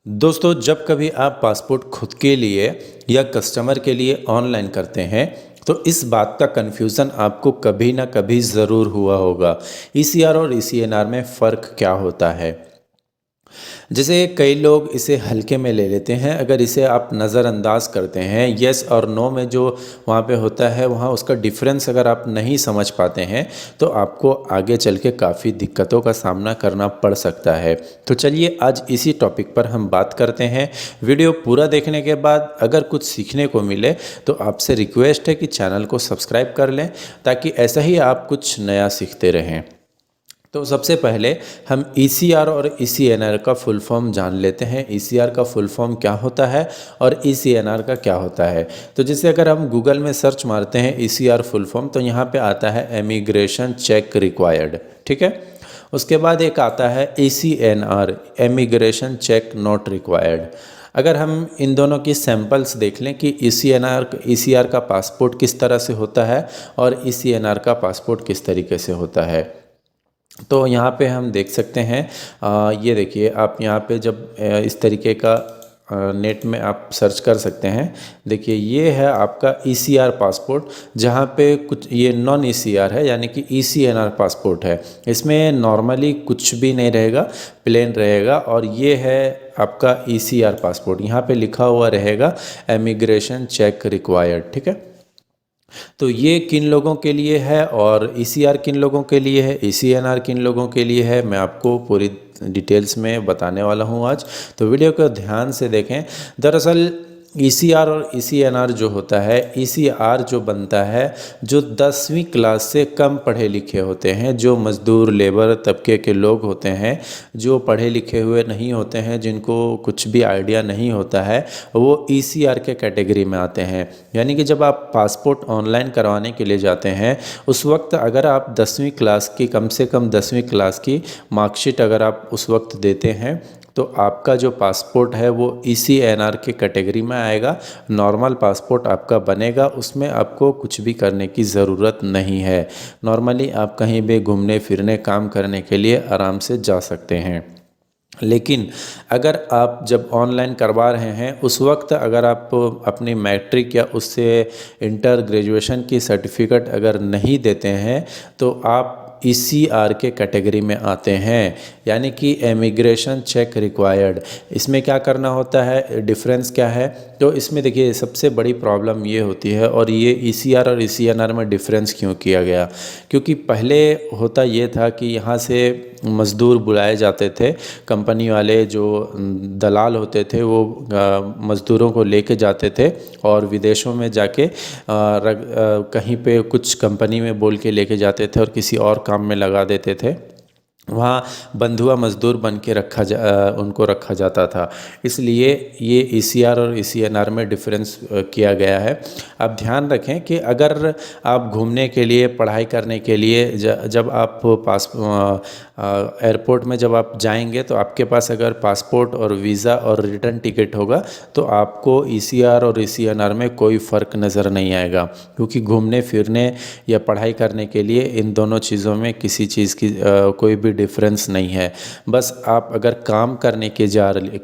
दोस्तों, जब कभी आप पासपोर्ट खुद के लिए या कस्टमर के लिए ऑनलाइन करते हैं तो इस बात का कन्फ्यूज़न आपको कभी ना कभी ज़रूर हुआ होगा। ईसीआर और ईसीएनआर में फ़र्क क्या होता है? जैसे कई लोग इसे हल्के में ले लेते हैं। अगर इसे आप नज़रअंदाज करते हैं, येस और नो में जो वहाँ पे होता है, वहाँ उसका डिफरेंस अगर आप नहीं समझ पाते हैं तो आपको आगे चल के काफ़ी दिक्कतों का सामना करना पड़ सकता है। तो चलिए आज इसी टॉपिक पर हम बात करते हैं। वीडियो पूरा देखने के बाद अगर कुछ सीखने को मिले तो आपसे रिक्वेस्ट है कि चैनल को सब्सक्राइब कर लें, ताकि ऐसा ही आप कुछ नया सीखते रहें। तो सबसे पहले हम ईसीआर और ईसीएनआर का फुल फॉर्म जान लेते हैं। ईसीआर का फुल फॉर्म क्या होता है और ईसीएनआर का क्या होता है। तो जैसे अगर हम गूगल में सर्च मारते हैं ईसीआर फुल फॉर्म, तो यहाँ पे आता है इमिग्रेशन चेक रिक्वायर्ड, ठीक है। उसके बाद एक आता है ECNR, immigration check not required. अगर हम इन दोनों की सैंपल्स देख लें कि ईसीआर का पासपोर्ट किस तरह से होता है और ईसीएनआर का पासपोर्ट किस तरीके से होता है, तो यहाँ पे हम देख सकते हैं। ये देखिए, आप यहाँ पे जब इस तरीके का नेट में आप सर्च कर सकते हैं। देखिए, ये है आपका ईसीआर पासपोर्ट, जहाँ पे कुछ ये नॉन ईसीआर है, यानी कि ईसीएनआर पासपोर्ट है। इसमें नॉर्मली कुछ भी नहीं रहेगा, प्लेन रहेगा। और ये है आपका ईसीआर पासपोर्ट, यहाँ पे लिखा हुआ रहेगा इमिग्रेशन चेक रिक्वायर्ड, ठीक है। तो ये किन लोगों के लिए है और ईसीआर किन लोगों के लिए है, ईसीएनआर किन लोगों के लिए है, मैं आपको पूरी डिटेल्स में बताने वाला हूँ आज। तो वीडियो को ध्यान से देखें। दरअसल ईसीआर और ईसीएनआर जो होता है, ईसीआर जो बनता है जो 10वीं क्लास से कम पढ़े लिखे होते हैं, जो मज़दूर लेबर तबके के लोग होते हैं, जो पढ़े लिखे हुए नहीं होते हैं, जिनको कुछ भी आइडिया नहीं होता है, वो ईसीआर के कैटेगरी में आते हैं। यानी कि जब आप पासपोर्ट ऑनलाइन करवाने के लिए जाते हैं, उस वक्त अगर आप 10वीं क्लास की, कम से कम 10वीं क्लास की मार्कशीट अगर आप उस वक्त देते हैं, तो आपका जो पासपोर्ट है वो ईसीएनआर के कैटेगरी में आएगा। नॉर्मल पासपोर्ट आपका बनेगा, उसमें आपको कुछ भी करने की ज़रूरत नहीं है। नॉर्मली आप कहीं भी घूमने फिरने, काम करने के लिए आराम से जा सकते हैं। लेकिन अगर आप जब ऑनलाइन करवा रहे हैं, उस वक्त अगर आप अपनी मैट्रिक या उससे इंटर ग्रेजुएशन की सर्टिफिकेट अगर नहीं देते हैं, तो आप ईसीआर के कैटेगरी में आते हैं, यानी कि इमिग्रेशन चेक रिक्वायर्ड। इसमें क्या करना होता है, डिफरेंस क्या है? तो इसमें देखिए, सबसे बड़ी प्रॉब्लम ये होती है, और ये ईसीआर और ईसीएनआर में डिफरेंस क्यों किया गया, क्योंकि पहले होता ये था कि यहाँ से मज़दूर बुलाए जाते थे। कंपनी वाले जो दलाल होते थे, वो मज़दूरों को लेके जाते थे और विदेशों में जाके कहीं पे कुछ कंपनी में बोल के लेके जाते थे और किसी और काम में लगा देते थे। वहाँ बंधुआ मज़दूर बन के उनको रखा जाता था। इसलिए ये ईसीआर और ईसीएनआर में डिफरेंस किया गया है। आप ध्यान रखें कि अगर आप घूमने के लिए, पढ़ाई करने के लिए जब आप एयरपोर्ट में जब आप जाएंगे, तो आपके पास अगर पासपोर्ट और वीज़ा और रिटर्न टिकट होगा, तो आपको ईसीआर और ईसीएनआर में कोई फ़र्क नज़र नहीं आएगा, क्योंकि घूमने फिरने या पढ़ाई करने के लिए इन दोनों चीज़ों में किसी चीज़ की कोई भी डिफरेंस नहीं है। बस आप अगर काम करने के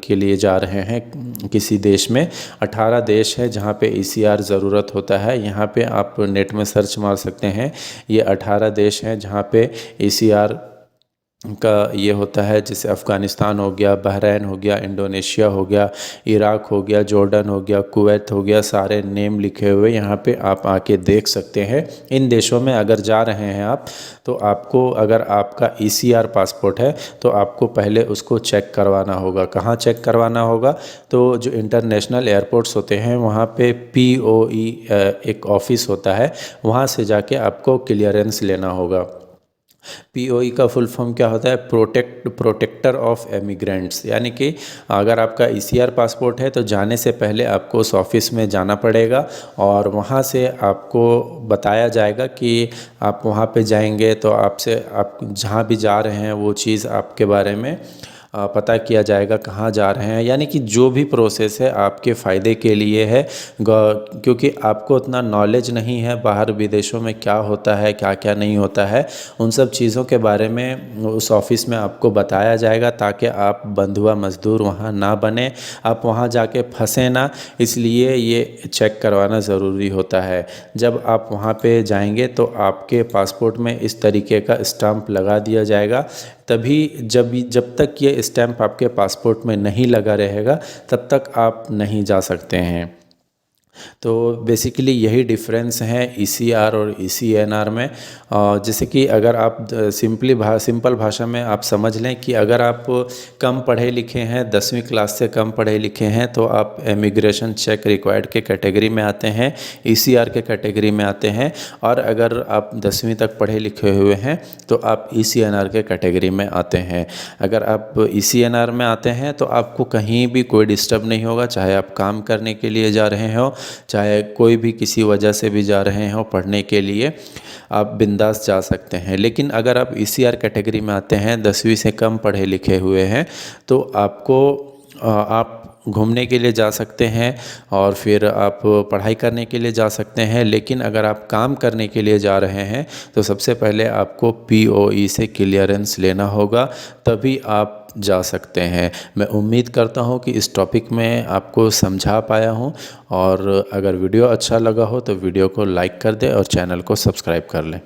लिए जा रहे हैं किसी देश में, 18 देश है जहाँ पे ईसीआर ज़रूरत होता है। यहाँ पे आप नेट में सर्च मार सकते हैं, ये 18 देश हैं जहाँ पे ईसीआर का ये होता है। जैसे अफ़गानिस्तान हो गया, बहरीन हो गया, इंडोनेशिया हो गया, इराक हो गया, जॉर्डन हो गया, कुवैत हो गया, सारे नेम लिखे हुए यहाँ पे आप आके देख सकते हैं। इन देशों में अगर जा रहे हैं आप, तो आपको, अगर आपका ईसीआर पासपोर्ट है, तो आपको पहले उसको चेक करवाना होगा। कहाँ चेक करवाना होगा? तो जो इंटरनेशनल एयरपोर्ट्स होते हैं, वहाँ पे पीओई एक ऑफ़िस होता है, वहाँ से जाके आपको क्लियरेंस लेना होगा। पीओई का फुल फॉर्म क्या होता है? Protector of emigrants. यानी कि अगर आपका ईसीआर पासपोर्ट है, तो जाने से पहले आपको उस ऑफ़िस में जाना पड़ेगा और वहाँ से आपको बताया जाएगा कि आप वहाँ पे जाएंगे तो आपसे, आप जहाँ भी जा रहे हैं वो चीज़ आपके बारे में पता किया जाएगा कहाँ जा रहे हैं, यानी कि जो भी प्रोसेस है आपके फ़ायदे के लिए है। क्योंकि आपको उतना नॉलेज नहीं है बाहर विदेशों में क्या होता है क्या क्या नहीं होता है, उन सब चीज़ों के बारे में उस ऑफ़िस में आपको बताया जाएगा, ताकि आप बंधुआ मज़दूर वहाँ ना बने, आप वहाँ जाके फंसे ना। इसलिए ये चेक करवाना ज़रूरी होता है। जब आप वहाँ पे जाएंगे तो आपके पासपोर्ट में इस तरीके का स्टाम्प लगा दिया जाएगा। तभी जब तक ये स्टैम्प आपके पासपोर्ट में नहीं लगा रहेगा तब तक आप नहीं जा सकते हैं। तो बेसिकली यही डिफरेंस है ईसीआर और ईसीएनआर में। जैसे कि अगर आप सिंपल भाषा में आप समझ लें कि अगर आप कम पढ़े लिखे हैं, 10वीं क्लास से कम पढ़े लिखे हैं, तो आप इमिग्रेशन चेक रिक्वायर्ड के कैटेगरी में आते हैं, ईसीआर के कैटेगरी में आते हैं। और अगर आप 10वीं तक पढ़े लिखे हुए हैं तो आप ईसीएनआर के कैटेगरी में आते हैं। अगर आप ईसीएनआर में आते हैं तो आपको कहीं भी कोई डिस्टर्ब नहीं होगा, चाहे आप काम करने के लिए जा रहे हो, चाहे कोई भी किसी वजह से भी जा रहे हो पढ़ने के लिए, आप बिंदास जा सकते हैं। लेकिन अगर आप ईसीआर कैटेगरी में आते हैं, 10वीं से कम पढ़े लिखे हुए हैं, तो आप घूमने के लिए जा सकते हैं और फिर आप पढ़ाई करने के लिए जा सकते हैं। लेकिन अगर आप काम करने के लिए जा रहे हैं तो सबसे पहले आपको पीओई से क्लियरेंस लेना होगा, तभी आप जा सकते हैं। मैं उम्मीद करता हूं कि इस टॉपिक में आपको समझा पाया हूं, और अगर वीडियो अच्छा लगा हो तो वीडियो को लाइक कर दें और चैनल को सब्सक्राइब कर लें।